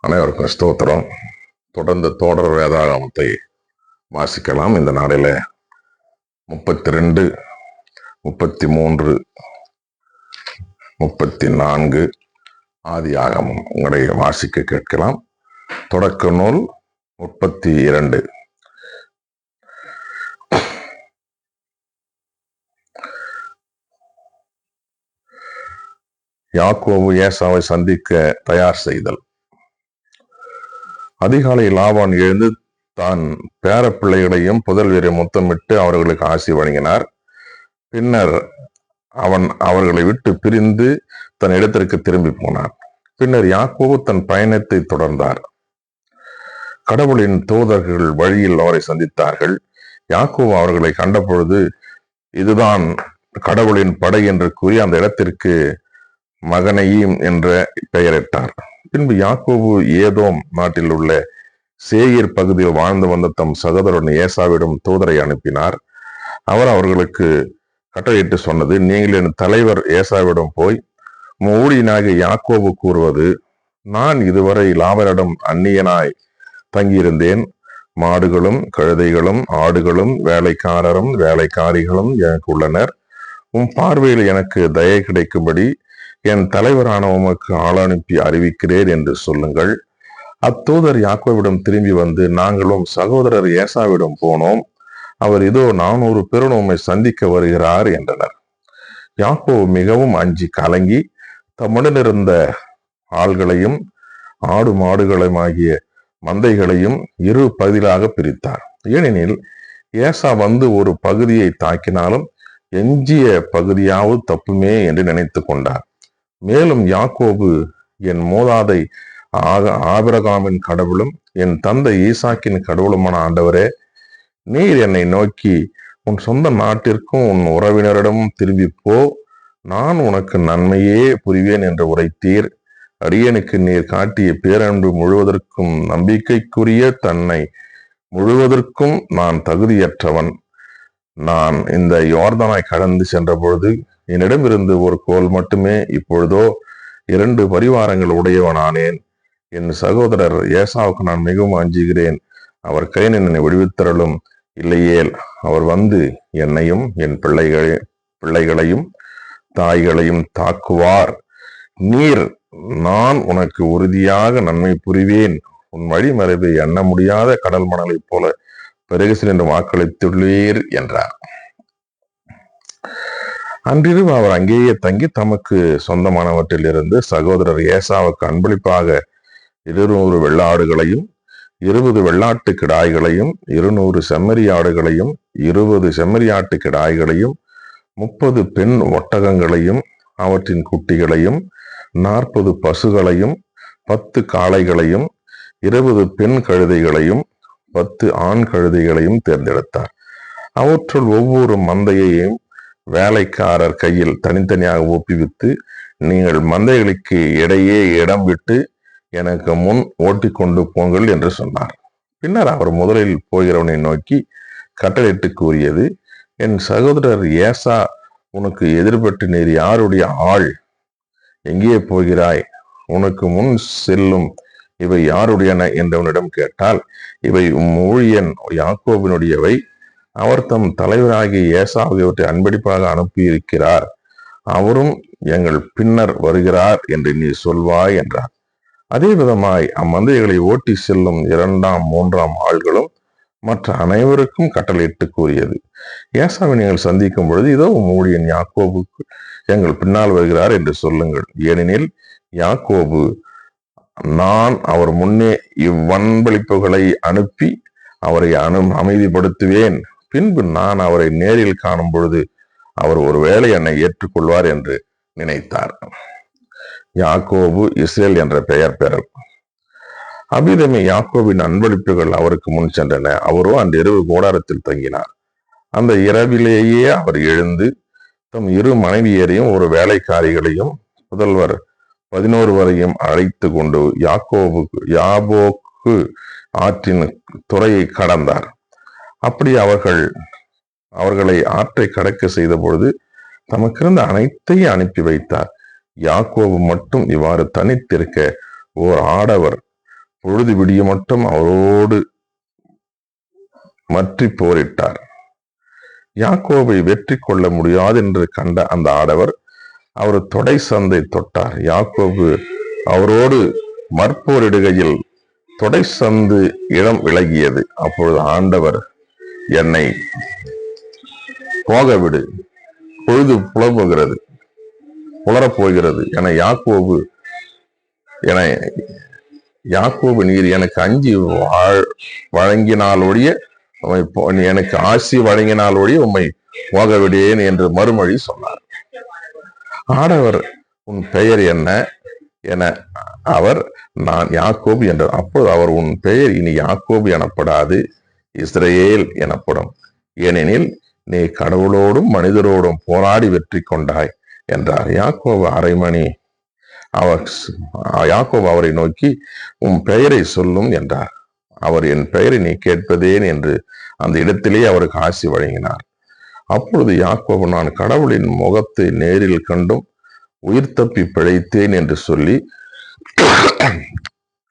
அனைவருக்கும் ஸ்தோத்திரம். தொடர்ந்து தொடர் வேதாகமத்தை வாசிக்கலாம். இந்த நாளில 32, 33, 34 ஆதியாகமம் உங்களை வாசிக்க கேட்கலாம். தொடக்க நூல் 32. யாக்கோபு ஏசாவை சந்திக்க தயார் செய்தல். அதிகாலை லாபான் எழுந்து தான் பேர பிள்ளைகளையும் புதல்வரை முத்தமிட்டு அவர்களுக்கு ஆசி வழங்கினார். பின்னர் அவன் அவர்களை விட்டு பிரிந்து தன் இடத்திற்கு திரும்பி போனான். பின்னர் யாக்கோபு தன் பயணத்தை தொடர்ந்தார். கடவுளின் தூதர்கள் வழியில் அவரை சந்தித்தார்கள். யாக்கோபு அவர்களை கண்டபொழுது இதுதான் கடவுளின் படை என்று கூறி அந்த இடத்திற்கு மகனையும் என்ற பெயரிட்டார். பின்பு யாக்கோபு ஏதோம் நாட்டில் உள்ள சேயீர் பகுதியில் வாழ்ந்து வந்த தம் சகோதரன் ஏசாவிடம் தூதரை அனுப்பினார். அவர் அவர்களுக்கு கட்டளையிட்டு சொன்னது, நீங்கள் என் தலைவர் ஏசாவிடம் போய் ஊழியனாகிய யாக்கோபு கூறுவது, நான் இதுவரை லாபனிடம் அந்நியனாய் தங்கியிருந்தேன். மாடுகளும் கழுதைகளும் ஆடுகளும் வேலைக்காரரும் வேலைக்காரிகளும் எனக்கு உள்ளனர். உன் பார்வையில் எனக்கு தயை கிடைக்கும்படி என் தலைவரான உமக்கு ஆள் அனுப்பி அறிவிக்கிறேன் என்று சொல்லுங்கள். அத்தூதர் யாக்கோவிடம் திரும்பி வந்து, நாங்களும் சகோதரர் ஏசாவிடம் போனோம். அவர் இதோ 400 பேருடன் உம்மை சந்திக்க வருகிறார் என்றனர். யாக்கோபு மிகவும் அஞ்சி கலங்கி தம்முடன் இருந்த ஆள்களையும் ஆடு மாடுகளையும் ஆகிய மந்தைகளையும் இரு பகுதிகளாக பிரித்தார். ஏனெனில் ஏசா வந்து ஒரு பகுதியை தாக்கினாலும் எஞ்சிய பகுதியாவது தப்புமே என்று நினைத்து கொண்டார். மேலும் யாக்கோபு, என் மூதாதை ஆபிரகாமின் கடவுளும் என் தந்தை ஈசாக்கின் கடவுளுமான ஆண்டவரே, நீர் என்னை நோக்கி உன் சொந்த நாட்டிற்கும் உன் உறவினரிடமும் திரும்பி போ, நான் உனக்கு நன்மையே புரிவேன் என்று உரைத்தீர். அடியனுக்கு நீர் காட்டிய பேரன்பு முழுவதற்கும் நம்பிக்கைக்குரிய தன்னை முழுவதற்கும் நான் தகுதியற்றவன். நான் இந்த யோர்தானாய் கடந்து சென்ற பொழுது என்னிடமிருந்து ஒரு கோல் மட்டுமே, இப்பொழுதோ 2 பரிவாரங்கள் உடையவனானேன். என் சகோதரர் ஏசாவுக்கு நான் மிகவும் அஞ்சுகிறேன். அவர் கையில் என்னை விடுவித்தரலும், இல்லையேல் அவர் வந்து என்னையும் என் பிள்ளைகளையும் தாய்களையும் தாக்குவார். நீர், நான் உனக்கு உறுதியாக நன்மை புரிவேன். உன் வழிமறைவை எண்ண முடியாத கடல் மணலைப் போல பெருகிசில் என்று வாக்களித்துள்ளீர் என்றார். அன்றிரவு அவர் அங்கேயே தங்கி தமக்கு சொந்தமானவற்றில் இருந்து சகோதரர் ஏசாவுக்கு அன்பளிப்பாக 200 வெள்ளாடுகளையும் 20 வெள்ளாட்டு கிடாய்களையும் 200 செம்மறியாடுகளையும் 20 செம்மறியாட்டு கிடாய்களையும் 30 பெண் ஒட்டகங்களையும் அவற்றின் குட்டிகளையும் 40 பசுகளையும் 10 காளைகளையும் 20 பெண் கழுதைகளையும் 10 ஆண் கழுதைகளையும் தேர்ந்தெடுத்தார். அவற்றுள் ஒவ்வொரு மந்தையையும் வேலைக்காரர் கையில் தனித்தனியாக ஒப்புவித்து, நீங்கள் மந்தைகளுக்கு இடையே இடம் விட்டு எனக்கு முன் ஓட்டி கொண்டு போங்கள் என்று சொன்னார். பின்னர் அவர் முதலில் போகிறவனை நோக்கி கட்டளையிட்டு கூறியது, என் சகோதரர் ஏசா உனக்கு எதிர்பட்டு நீர் யாருடைய ஆள்? எங்கே போகிறாய்? உனக்கு முன் செல்லும் இவை யாருடையன என்றவனிடம் கேட்டால், இவை ஊழியன் யாக்கோபினுடையவை. அவர் தம் தலைவராகிய ஏசாவியவற்றை அன்பளிப்பாக அனுப்பியிருக்கிறார். அவரும் எங்கள் பின்னர் வருகிறார் என்று நீ சொல்வாய் என்றார். அதே விதமாய் அம்மந்தைகளை ஓட்டி செல்லும் 2ஆம் 3ஆம் ஆள்களும் மற்ற அனைவருக்கும் கட்டளையிட்டு கூறியது, ஏசாவை நீங்கள் சந்திக்கும் பொழுது இதோ ஊழியன் யாக்கோபுக்கு எங்கள் பின்னால் வருகிறார் என்று சொல்லுங்கள். ஏனெனில் யாக்கோபு, நான் அவர் முன்னே இவ்வன்பளிப்புகளை அனுப்பி அவரை அமைதிப்படுத்துவேன். பின்பு நான் அவரை நேரில் காணும் பொழுது அவர் ஒருவேளை என்னை ஏற்றுக்கொள்வார் என்று நினைத்தார். யாக்கோபு இஸ்ரேல் என்ற பெயர் பெறல். அபிதமே யாக்கோபின் அன்பளிப்புகள் அவருக்கு முன் சென்றன. அவரோ அந்த இரவு கூடாரத்தில் தங்கினார். அந்த இரவிலேயே அவர் எழுந்து தம் 2 மனைவியரையும் ஒரு வேலைக்காரிகளையும் புதல்வர் 11 வரையும் அழைத்து கொண்டு யாபோக்கு ஆற்றின் துறையை கடந்தார். அப்படி அவர்களை ஆற்றை கடக்க செய்த பொழுது தமக்கிருந்த அனைத்தையும் அனுப்பி வைத்தார். யாக்கோபு மட்டும் இவ்வாறு தனித்திருக்க ஓர் ஆடவர் பொழுது விடிய மட்டும் அவரோடு மற்றி போரிட்டார். யாக்கோபை வெற்றி கொள்ள முடியாது என்று கண்ட அந்த ஆடவர் அவர் தொடை சந்தை தொட்டார். யாக்கோபு அவரோடு மற்போரிடுகையில் தொடை சந்து இடம் விலகியது. அப்பொழுது ஆண்டவர், என்னை போகவிடு, பொழுது புலரப்போகிறது என யாக்கோபு நீர் எனக்கு அஞ்சி வழங்கினாலொழிய எனக்கு ஆசி வழங்கினாலொழிய உம்மை போக விடேன் என்று மறுமொழி சொன்னார். ஆடவர், உன் பெயர் என்ன என அவர், நான் யாக்கோபு என்றார். அப்போது அவர், உன் பெயர் இனி யாக்கோபு எனப்படாது, இஸ்ரவேல் எனப்படும், ஏனெனில் நீ கடவுளோடும் மனிதரோடும் போராடி வெற்றி கொண்டாய் என்றார். யாக்கோபு அவரை நோக்கி, உன் பெயரை சொல்லும் என்றார். அவர், என் பெயரை நீ கேட்பதேன் என்று அந்த இடத்திலே அவருக்கு ஆசி வழங்கினார். அப்பொழுது யாக்கோபு, நான் கடவுளின் முகத்தை நேரில் கண்டும் உயிர் தப்பி பிழைத்தேன் என்று சொல்லி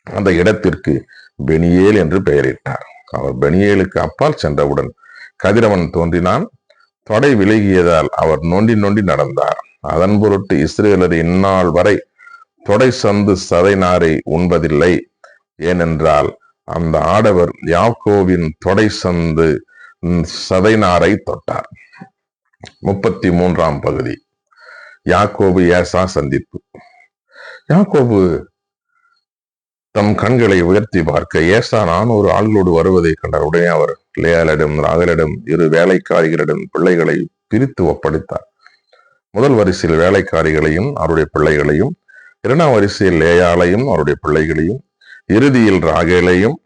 அந்த இடத்திற்கு பெனியேல் என்று பெயரிட்டார். அவர் பெனியேலுக்கு அப்பால் சென்றவுடன் கதிரவன் தோன்றினான். தொடை விலகியதால் அவர் நொண்டி நொண்டி நடந்தார். அதன் பொருட்டு இஸ்ரவேலர் இந்நாள் வரை தொடை சந்து சதை நாரை உண்பதில்லை. ஏனென்றால் அந்த ஆடவர் யாக்கோவின் தொடை சந்து சதை நாரை தொட்டார். 33ஆம் பகுதி. யாக்கோபு ஏசா சந்திப்பு. யாக்கோபு தம் கண்களை உயர்த்தி பார்க்க ஏசா 400 ஆள்களோடு வருவதை கண்டார். உடனே அவர் லேயாளிடம் ராகலிடம் 2 வேலைக்காரிகளிடம் பிள்ளைகளை பிரித்து ஒப்படைத்தார். முதல் வரிசையில் வேலைக்காரிகளையும் அவருடைய பிள்ளைகளையும், 2ஆம் வரிசையில் லேயாளையும் அவருடைய பிள்ளைகளையும், இறுதியில் ராகேலையும்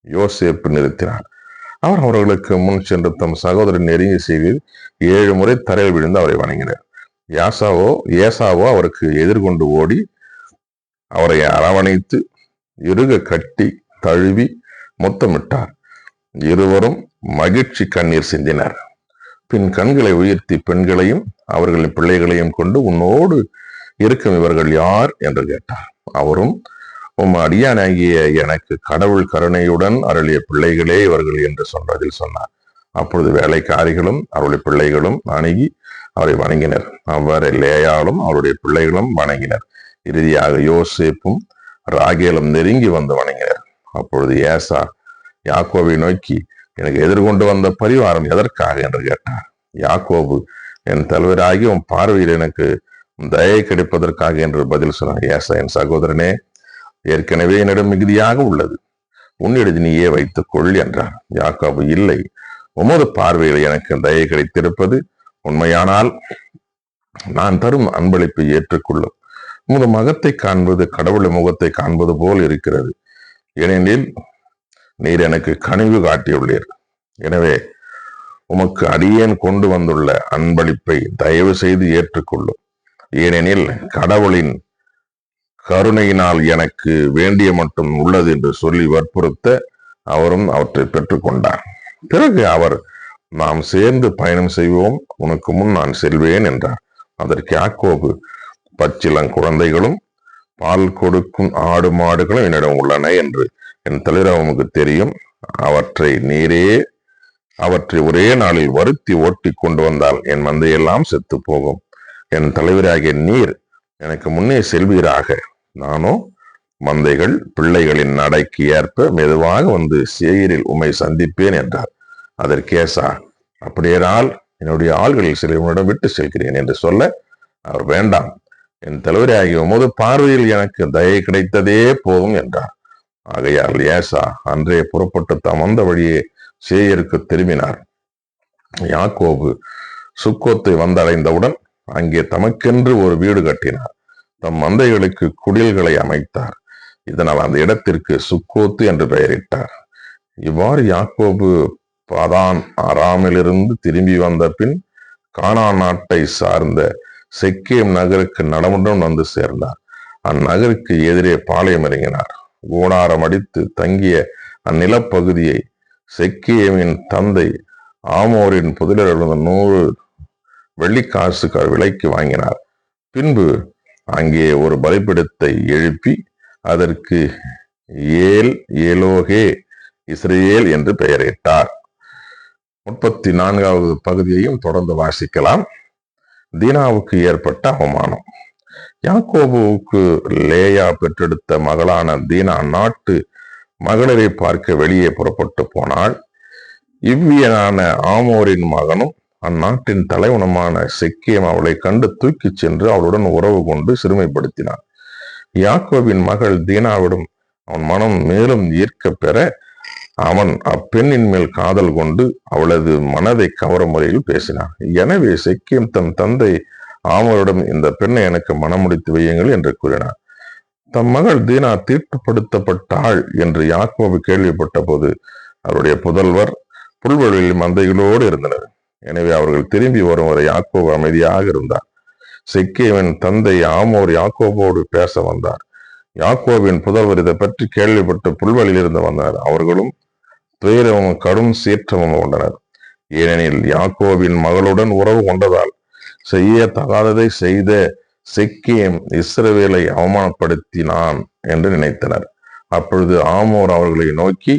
யோசேப்பு நிறுத்தினார். அவர் அவர்களுக்கு முன் சென்று தம் சகோதரன் நெருங்கி செய்து 7 முறை தரையில் விழுந்து அவரை வணங்கினார். ஏசாவோ அவருக்கு எதிர்கொண்டு ஓடி அவரை அரவணைத்து இறுக கட்டி தழுவி முத்தமிட்டார். இருவரும் மகிழ்ச்சி கண்ணீர் சிந்தினர். பின் கண்களை உயர்த்தி பெண்களையும் அவர்களின் பிள்ளைகளையும் கொண்டு, உன்னோடு இருக்கும் இவர்கள் யார் என்று கேட்டார். அவரும், உம் அடியானாகிய எனக்கு கடவுள் கருணையுடன் அருளிய பிள்ளைகளே இவர்கள் என்று சொன்னார். அப்பொழுது வேலைக்காரிகளும் அவருடைய பிள்ளைகளும் அணுகி அவரை வணங்கினர். அவ்வாறு லேயாளும் அவருடைய பிள்ளைகளும் வணங்கினர். இறுதியாக யோசேப்பும் ராகேலும் நெருங்கி வந்து வணங்கினர். அப்பொழுது ஏசா யாக்கோபை நோக்கி, எனக்கு எதிர்கொண்டு வந்த பரிவாரம் எதற்காக என்று கேட்டார். யாக்கோபு, என் தலைவராகி உன் பார்வையில் எனக்கு தயை கிடைப்பதற்காக என்று பதில் சொன்னார். ஏசா, என் சகோதரனே, ஏற்கனவே என்னிடம் மிகுதியாக உள்ளது, உன்னிடத்தில் நீயே வைத்துக் கொள் என்றார். யாக்கோபு, இல்லை, உமது பார்வையில் எனக்கு தயை கிடைத்திருப்பது உண்மையானால் நான் தரும் அன்பளிப்பை ஏற்றுக்கொள்ளும். உமது முகத்தை காண்பது கடவுளின் முகத்தை காண்பது போல் இருக்கிறது. ஏனெனில் நீர் எனக்கு கனிவு காட்டியுள்ளீர். எனவே உமக்கு அடியேன் கொண்டு வந்துள்ள அன்பளிப்பை தயவு செய்து ஏற்றுக்கொள்ளும். ஏனெனில் கடவுளின் கருணையினால் எனக்கு வேண்டிய மட்டும் உள்ளது என்று சொல்லி வற்புறுத்த அவரும் அவற்றை பெற்றுக்கொண்டார். பிறகு அவர், நாம் சேர்ந்து பயணம் செய்வோம், உனக்கு முன் நான் செல்வேன் என்றார். அதற்கு யாக்கோபு, பச்சிளங்குழந்தைகளும் பால் கொடுக்கும் ஆடு மாடுகளும் என்னிடம் உள்ளன என்று என் தலைவர் உமக்கு தெரியும். அவற்றை ஒரே நாளில் வருத்தி ஓட்டி கொண்டு வந்தால் என் மந்தையெல்லாம் செத்து போகும். என் தலைவராகிய நீர் எனக்கு முன்னே செல்வீராக. நானோ மந்தைகள் பிள்ளைகளின் நடைக்கு ஏற்ப மெதுவாக வந்து சேயரில் உம்மை சந்திப்பேன் என்றார். அதற்கேசா, அப்படியானால் என்னுடைய ஆள்களில் சில உன்னிடம் விட்டு செல்கிறேன் என்று சொல்ல அவர், வேண்டாம், என் தலைவராகிய உமது பார்வையில் எனக்கு தயை கிடைத்ததே போதும் என்றார். ஆகையால் ஏசா அன்றே புறப்பட்டு தாம் வந்த வழியே சேயருக்கு திரும்பினார். யாக்கோபு சுக்கோத்தை வந்தடைந்தவுடன் அங்கே தமக்கென்று ஒரு வீடு கட்டினார். தம் மந்தைகளுக்கு குடில்களை அமைத்தார். இதனால் அந்த இடத்திற்கு சுக்கோத்து என்று பெயரிட்டார். இவ்வாறு யாக்கோபு பாதான் ஆராமிலிருந்து திரும்பி வந்த பின் கானான் நாட்டை சார்ந்த செக்கேம் நகருக்கு நடமுடன் வந்து சேர்ந்தார். அந்நகருக்கு எதிரே பாளையம் இறங்கினார். கூடாரம் அடித்து தங்கிய அந்நிலப்பகுதியை செக்கேமின் தந்தை ஆமோரின் புதிலில் 100 வெள்ளிக்காசு விலைக்கு வாங்கினார். பின்பு அங்கே ஒரு பலிபீடத்தை எழுப்பி அதற்கு ஏல் ஏலோகே இஸ்ரேல் என்று பெயரிட்டார். 34வது பகுதியையும் தொடர்ந்து வாசிக்கலாம். தீனாவுக்கு ஏற்பட்ட அவமானம். யாக்கோபுவுக்கு லேயா பெற்றெடுத்த மகளான தீனா நாட்டு மகளிரை பார்க்க வெளியே புறப்பட்டு போனாள். இவ்வியனான ஆமோரின் மகனும் அந்நாட்டின் தலைவனுமான செக்கேம் அவளை கண்டு தூக்கிச் சென்று அவளுடன் உறவு கொண்டு சிறுமைப்படுத்தினான். யாக்கோபின் மகள் தீனாவிடம் அவன் மனம் மேலும் ஈர்க்க பெற அவன் அப்பெண்ணின் மேல் காதல் கொண்டு அவளது மனதை கவரும் முறையில் பேசினான். எனவே செக்கேம் தம் தந்தை ஆமோரிடம் இந்த பெண்ணை எனக்கு மனமுடித்து வையுங்கள் என்று கூறினார். தம் மகள் தீனா தீட்டுப்படுத்தப்பட்டாள் என்று யாக்கோபு கேள்விப்பட்ட போது அவருடைய புதல்வர் புல்வெளியில் மந்தைகளோடு இருந்தனர். எனவே அவர்கள் திரும்பி வரும் வரை யாக்கோபு அமைதியாக இருந்தார். செக்கேமின் தந்தை ஆமோர் யாக்கோபோடு பேச வந்தார். யாக்கோபின் புதல்வர் இதை பற்றி கேள்விப்பட்டு புல்வெளியில் இருந்து வந்தனர். அவர்களும் துயரமும் கடும் சீற்றமும் கொண்டனர். ஏனெனில் யாக்கோபின் மகளுடன் உறவு கொண்டதால் செய்ய தகாததை செய்த செக்கேம் இஸ்ரவேலை அவமானப்படுத்தினான் என்று நினைத்தனர். அப்பொழுது ஆமோர் அவர்களை நோக்கி,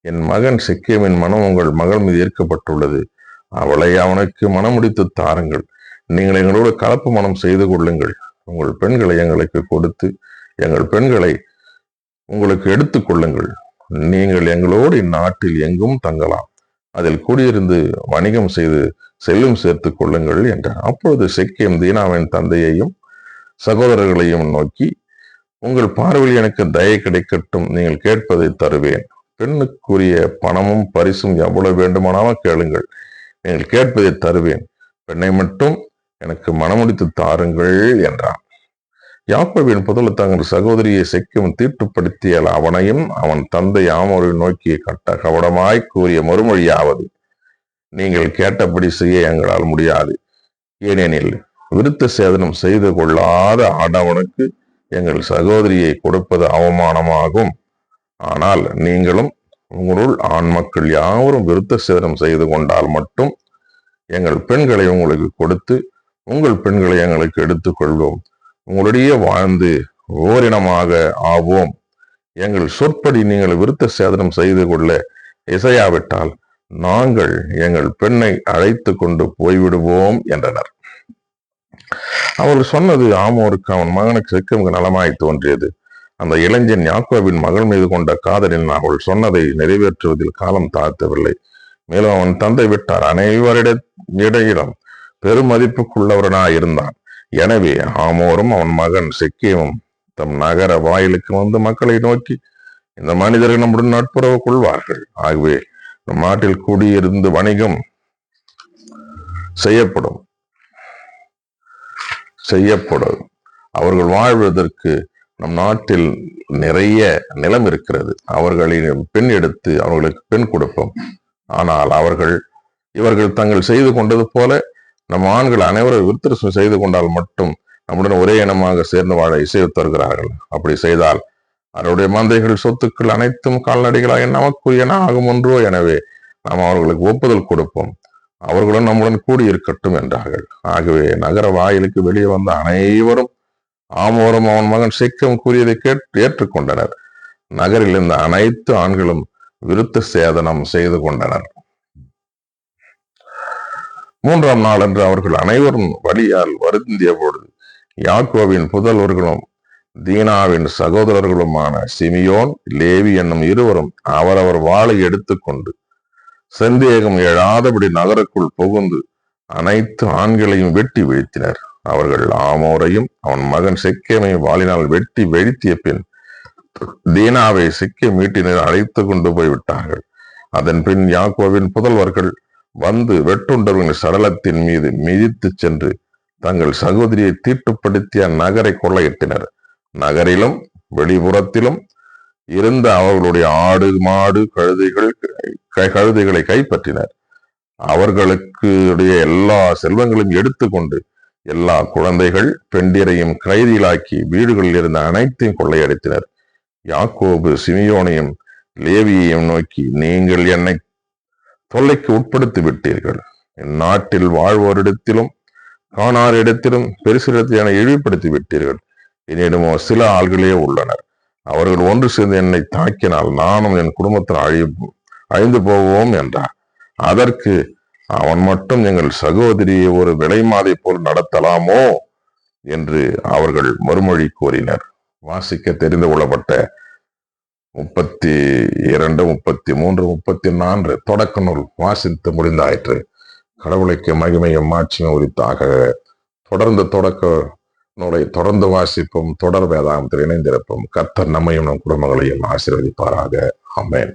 என் மகன் செக்கேமின் மனம் உங்கள் மகள் மீது ஈர்க்கப்பட்டுள்ளது. அவளை அவனுக்கு மனமுடித்து தாருங்கள். நீங்கள் எங்களோடு கலப்பு மனம் செய்து கொள்ளுங்கள். உங்கள் பெண்களை எங்களுக்கு கொடுத்து எங்கள் பெண்களை உங்களுக்கு எடுத்துக் கொள்ளுங்கள். நீங்கள் எங்களோடு இந்நாட்டில் எங்கும் தங்கலாம். அதில் குடியிருந்து வணிகம் செய்து செல்லும் சேர்த்துக் கொள்ளுங்கள் என்றார். அப்பொழுது செக்கேம் தீனாவின் தந்தையையும் சகோதரர்களையும் நோக்கி, உங்கள் பார்வையில் எனக்கு தயை கிடைக்கட்டும். நீங்கள் கேட்பதை தருவேன். பெண்ணுக்குரிய பணமும் பரிசும் எவ்வளவு வேண்டுமானாலும் கேளுங்கள். நீங்கள் கேட்பதை தருவேன். பெண்ணை மட்டும் எனக்கு மனமுடித்து தாருங்கள் என்றான். யாக்கோபின் புதல்வர் தங்கள் சகோதரியை செக்கேம் தீட்டுப்படுத்திய அவனையும் அவன் தந்தை ஆமோரை நோக்கி கவடமாய் கூறிய மறுமொழியாவது, நீங்கள் கேட்டபடி செய்ய எங்களால் முடியாது. ஏனெனில் விருத்த சேதனம் செய்து கொள்ளாத ஆடவனுக்கு எங்கள் சகோதரியை கொடுப்பது அவமானமாகும். ஆனால் நீங்களும் உங்களுள் ஆண் மக்கள் யாவரும் விருத்த சேதனம் செய்து கொண்டால் மட்டும் எங்கள் பெண்களை உங்களுக்கு கொடுத்து உங்கள் பெண்களை எங்களுக்கு எடுத்துக்கொள்வோம். உங்களிடையே வாழ்ந்து ஓரினமாக ஆவோம். எங்கள் சொற்படி நீங்கள் விருத்த சேதனம் செய்து கொள்ள இசையாவிட்டால் நாங்கள் எங்கள் பெண்ணை அழைத்து கொண்டு போய்விடுவோம் என்றனர். அவர்கள் சொன்னது ஆமோருக்கு அவன் மகனுக்கு செக்கேமுக்கு நலமாய் தோன்றியது. அந்த இளைஞன் யாக்கோபின் மகள் மீது கொண்ட காதலில் அவள் சொன்னதை நிறைவேற்றுவதில் காலம் தாழ்த்தவில்லை. மேலும் அவன் தந்தை விட்டார் அனைவரிடம் பெருமதிப்புக்குள்ளவனாய் இருந்தான். எனவே ஆமோரும் அவன் மகன் செக்கேமும் தம் நகர வாயிலுக்கு வந்து மக்களை நோக்கி, இந்த மனிதர்கள் நம்முடன் நட்புறவு கொள்வார்கள். ஆகவே நம் நாட்டில் குடியிருந்து வணிகம் செய்யப்படும். அவர்கள் வாழ்வதற்கு நம் நாட்டில் நிறைய நிலம் இருக்கிறது. அவர்களின் பெண் எடுத்து அவர்களுக்கு பெண் கொடுப்போம். ஆனால் இவர்கள் தங்கள் செய்து கொண்டது போல நம் ஆண்கள் அனைவரும் விருத்தம் செய்து கொண்டால் மட்டும் நம்முடன் ஒரே இனமாக சேர்ந்து வாழ இசைவு தருகிறார்கள். அப்படி செய்தால் அவருடைய மந்தைகள் சொத்துக்கள் அனைத்தும் கால்நடைகளாக நமக்குரியன ஆகும் ஒன்றோ. எனவே நாம் அவர்களுக்கு ஒப்புதல் கொடுப்போம். அவர்களும் நம்முடன் கூடியிருக்கட்டும் என்றார்கள். ஆகவே நகர வாயிலுக்கு வெளியே வந்த அனைவரும் ஆமோரும் அவன் மகன் செக்கேம் கூறியதை ஏற்றுக்கொண்டனர். நகரில் இருந்த அனைத்து ஆண்களும் விருத்த சேதனம் செய்து கொண்டனர். 3ஆம் நாளன்று அவர்கள் அனைவரும் வலியால் வருந்திய பொழுது யாக்கோபின் புதல்வர்களும் தீனாவின் சகோதரர்களுமான சிமியோன் லேவி என்னும் இருவரும் அவரவர் வாளை எடுத்துக்கொண்டு சந்தேகம் எழாதபடி நகருக்குள் புகுந்து அனைத்து ஆண்களையும் வெட்டி வீழ்த்தினர். அவர்கள் ஆமோரையும் அவன் மகன் செக்கேமையும் வாளினால் வெட்டி வீழ்த்திய பின் தீனாவை செக்கேம் வீட்டினர் அழைத்து கொண்டு போய்விட்டார்கள். அதன் பின் யாக்கோபின் புதல்வர்கள் வந்து வெட்டுண்டவர்களின் சடலத்தின் மீது மிதித்து சென்று தங்கள் சகோதரியை தீட்டுப்படுத்திய நகரை கொள்ளையிட்டனர். நகரிலும் வெளிப்புறத்திலும் இருந்த அவர்களுடைய ஆடு மாடு கழுதைகளை கைப்பற்றினர். அவர்களுக்கு எல்லா செல்வங்களையும் எடுத்துக்கொண்டு எல்லா குழந்தைகள் பெண்டிரையும் கைதிகளாக்கி வீடுகளில் இருந்த அனைத்தையும் கொள்ளையடித்தனர். யாக்கோபு சிமியோனையும் லேவியையும் நோக்கி, நீங்கள் என்னை தொல்லைக்கு உட்படுத்தி விட்டீர்கள். இந்நாட்டில் வாழ்வோரிடத்திலும் காணாரிடத்திலும் பெருசிடத்தில் என இழிவுபடுத்தி விட்டீர்கள். என்னிடமோ சில ஆள்களே உள்ளனர். அவர்கள் ஒன்று சேர்ந்து என்னை தாக்கினால் நானும் என் குடும்பத்தில் அழிந்து போவோம் என்றார். அதற்கு அவன் மட்டும் எங்கள் சகோதரியை ஒரு விலை மாதை போல் நடத்தலாமோ என்று அவர்கள் மறுமொழி கூறினர். வாசிக்க தெரிந்து கொள்ளப்பட்ட 32, 33, 34 தொடக்க நூல் வாசித்து முடிந்தாயிற்று. கடவுளுக்கு மகிமையும் மாட்சியும் உரித்தாக. தொடர்ந்து தொடக்க நூலை தொடர்ந்து வாசிப்போம். தொடர் வேதாகமத்தில் இணைந்திருப்போம். கர்த்தர் நம்மையும் நம் குடும்பங்களையும் ஆசீர்வதிப்பாராக. ஆமென்.